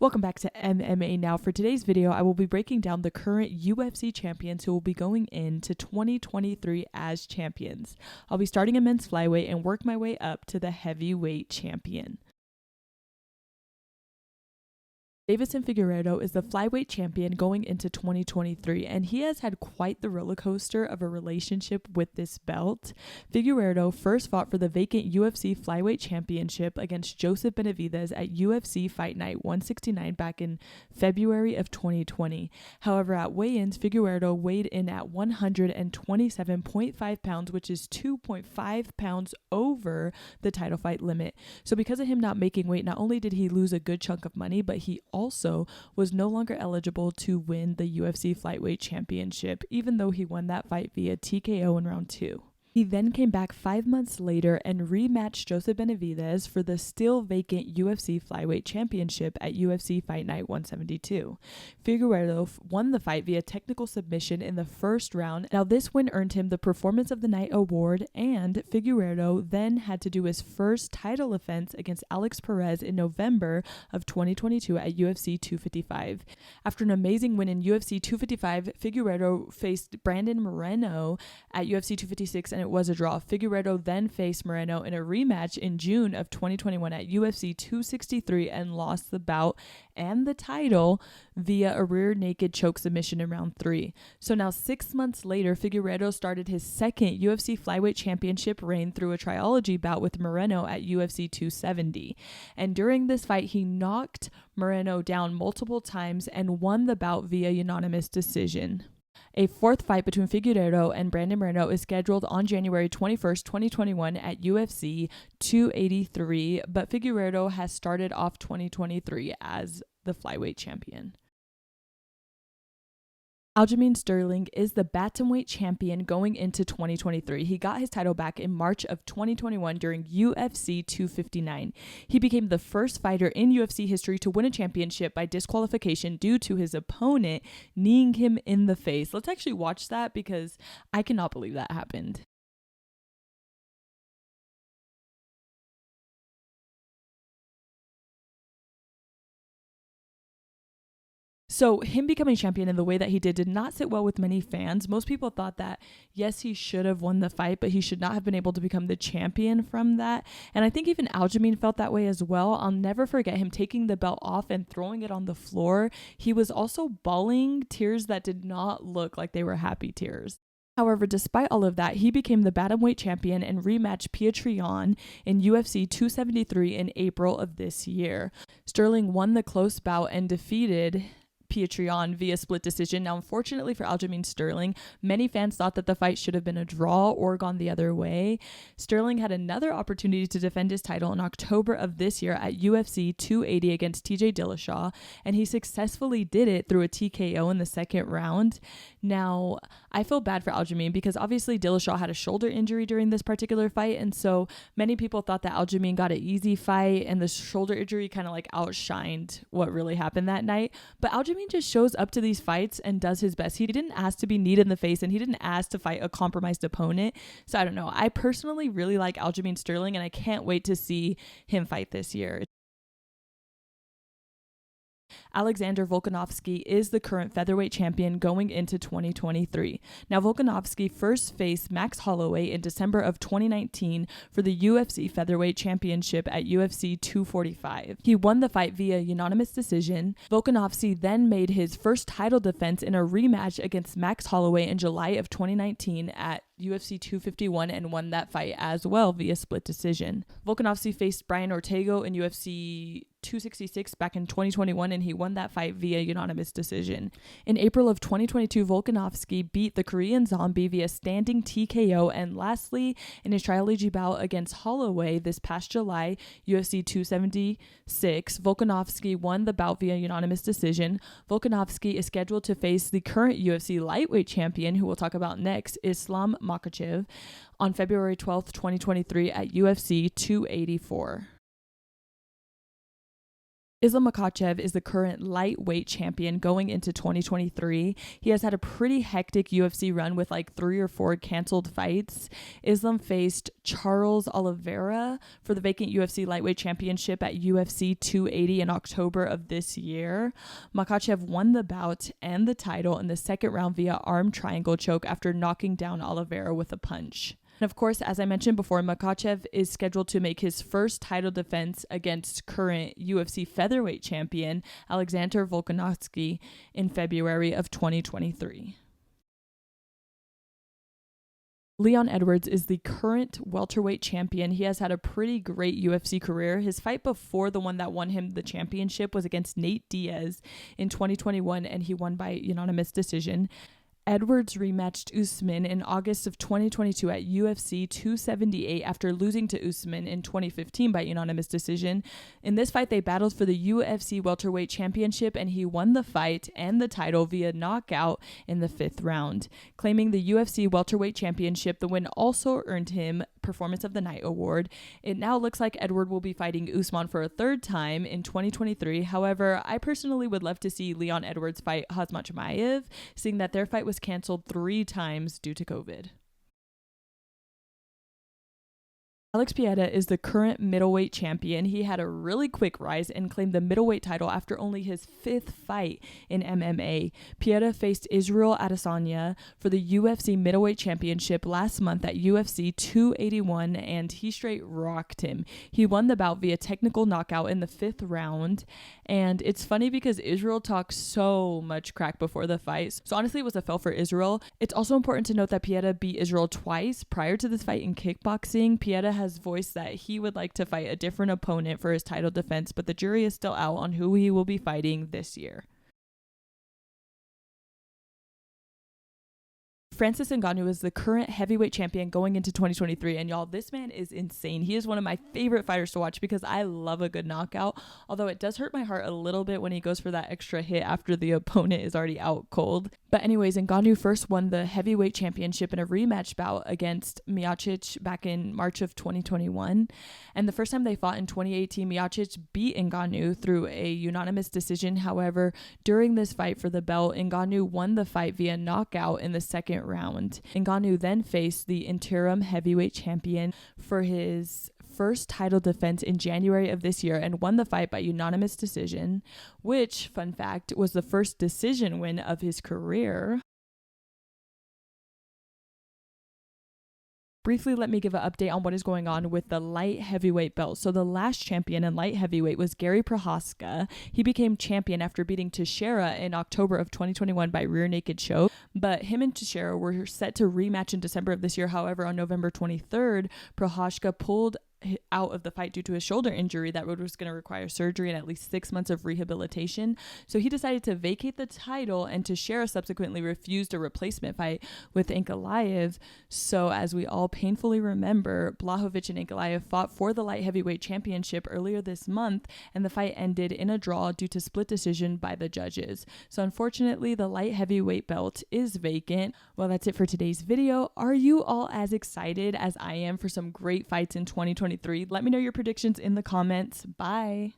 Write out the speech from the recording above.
Welcome back to MMA Now. For today's video, I will be breaking down the current UFC champions who will be going into 2023 as champions. I'll be starting in men's flyweight and work my way up to the heavyweight champion. Deiveson Figueiredo is the flyweight champion going into 2023, and he has had quite the roller coaster of a relationship with this belt. Figueiredo first fought for the vacant UFC flyweight championship against Joseph Benavidez at UFC Fight Night 169 back in February of 2020. However, at weigh-ins, Figueiredo weighed in at 127.5 pounds, which is 2.5 pounds over the title fight limit. So because of him not making weight, not only did he lose a good chunk of money, but he also was no longer eligible to win the UFC Flyweight Championship, even though he won that fight via TKO in round 2. He then came back 5 months later and rematched Joseph Benavidez for the still vacant UFC Flyweight Championship at UFC Fight Night 172. Figueiredo won the fight via technical submission in the first round. Now this win earned him the Performance of the Night award, and Figueiredo then had to do his first title defense against Alex Perez in November of 2022 at UFC 255. After an amazing win in UFC 255, Figueiredo faced Brandon Moreno at UFC 256 and it was a draw. Figueiredo then faced Moreno in a rematch in June of 2021 at UFC 263 and lost the bout and the title via a rear naked choke submission in round 3. So now 6 months later, Figueiredo started his second UFC Flyweight Championship reign through a trilogy bout with Moreno at UFC 270. And during this fight, he knocked Moreno down multiple times and won the bout via unanimous decision. A fourth fight between Figueiredo and Brandon Moreno is scheduled on January 21st, 2021 at UFC 283, but Figueiredo has started off 2023 as the flyweight champion. Aljamain Sterling is the bantamweight champion going into 2023. He got his title back in March of 2021 during UFC 259. He became the first fighter in UFC history to win a championship by disqualification due to his opponent kneeing him in the face. Let's actually watch that because I cannot believe that happened. So him becoming champion in the way that he did not sit well with many fans. Most people thought that, yes, he should have won the fight, but he should not have been able to become the champion from that. And I think even Aljamain felt that way as well. I'll never forget him taking the belt off and throwing it on the floor. He was also bawling tears that did not look like they were happy tears. However, despite all of that, he became the bantamweight champion and rematched Petr Yan in UFC 273 in April of this year. Sterling won the close bout and defeated Petr Yan via split decision. Now, unfortunately for Aljamain Sterling, many fans thought that the fight should have been a draw or gone the other way. Sterling had another opportunity to defend his title in October of this year at UFC 280 against TJ Dillashaw, and he successfully did it through a TKO in the second round. Now, I feel bad for Aljamain because obviously Dillashaw had a shoulder injury during this particular fight, and so many people thought that Aljamain got an easy fight, and the shoulder injury kind of like outshined what really happened that night. But Aljamain just shows up to these fights and does his best. He didn't ask to be kneed in the face, and he didn't ask to fight a compromised opponent. So I don't know. I personally really like Aljamain Sterling, and I can't wait to see him fight this year. Alexander Volkanovski is the current featherweight champion going into 2023. Now, Volkanovski first faced Max Holloway in December of 2019 for the UFC featherweight championship at UFC 245. He won the fight via unanimous decision. Volkanovski then made his first title defense in a rematch against Max Holloway in July of 2019 at UFC 251 and won that fight as well via split decision. Volkanovski faced Brian Ortega in UFC 266 back in 2021 and he won that fight via unanimous decision. In April of 2022, Volkanovski beat the Korean Zombie via standing TKO, and lastly, in his trilogy bout against Holloway this past July, UFC 276, Volkanovski won the bout via unanimous decision. Volkanovski is scheduled to face the current UFC lightweight champion, who we'll talk about next, Islam Makhachev, on February 12th, 2023 at UFC 284. Islam Makhachev is the current lightweight champion going into 2023. He has had a pretty hectic UFC run with like 3 or 4 canceled fights. Islam faced Charles Oliveira for the vacant UFC lightweight championship at UFC 280 in October of this year. Makhachev won the bout and the title in the second round via arm triangle choke after knocking down Oliveira with a punch. And of course, as I mentioned before, Makhachev is scheduled to make his first title defense against current UFC featherweight champion Alexander Volkanovski in February of 2023. Leon Edwards is the current welterweight champion. He has had a pretty great UFC career. His fight before the one that won him the championship was against Nate Diaz in 2021, and he won by unanimous decision. Edwards rematched Usman in August of 2022 at UFC 278 after losing to Usman in 2015 by unanimous decision. In this fight, they battled for the UFC welterweight championship, and he won the fight and the title via knockout in the 5th round. Claiming the UFC welterweight championship, the win also earned him Performance of the Night award. It now looks like Edward will be fighting Usman for a 3rd time in 2023. However, I personally would love to see Leon Edwards fight Khamzat Chimaev, seeing that their fight was canceled 3 times due to COVID. Alex Pieta is the current middleweight champion. He had a really quick rise and claimed the middleweight title after only his 5th fight in MMA. Pieta faced Israel Adesanya for the UFC middleweight championship last month at UFC 281, and he straight rocked him. He won the bout via technical knockout in the 5th round, and it's funny because Israel talked so much crack before the fight, so honestly it was a fail for Israel. It's also important to note that Pieta beat Israel twice prior to this fight in kickboxing. Pieta has voiced that he would like to fight a different opponent for his title defense, but the jury is still out on who he will be fighting this year. Francis Ngannou is the current heavyweight champion going into 2023, and y'all, this man is insane. He is one of my favorite fighters to watch because I love a good knockout, although it does hurt my heart a little bit when he goes for that extra hit after the opponent is already out cold. But anyways, Ngannou first won the heavyweight championship in a rematch bout against Miocic back in March of 2021, and the first time they fought in 2018, Miocic beat Ngannou through a unanimous decision. However, during this fight for the belt, Ngannou won the fight via knockout in the 2nd round. Ngannou then faced the interim heavyweight champion for his first title defense in January of this year and won the fight by unanimous decision, which, fun fact, was the first decision win of his career. Briefly, let me give an update on what is going on with the light heavyweight belt. So the last champion in light heavyweight was Gary Prochazka. He became champion after beating Teixeira in October of 2021 by rear naked choke. But him and Teixeira were set to rematch in December of this year. However, on November 23rd, Prochazka pulled out of the fight due to a shoulder injury that was going to require surgery and at least 6 months of rehabilitation. So he decided to vacate the title, and Teixeira subsequently refused a replacement fight with Ankalaev. So as we all painfully remember, Blachowicz and Ankalaev fought for the light heavyweight championship earlier this month, and the fight ended in a draw due to split decision by the judges. So unfortunately, the light heavyweight belt is vacant. Well, that's it for today's video. Are you all as excited as I am for some great fights in 2023? Let me know your predictions in the comments. Bye.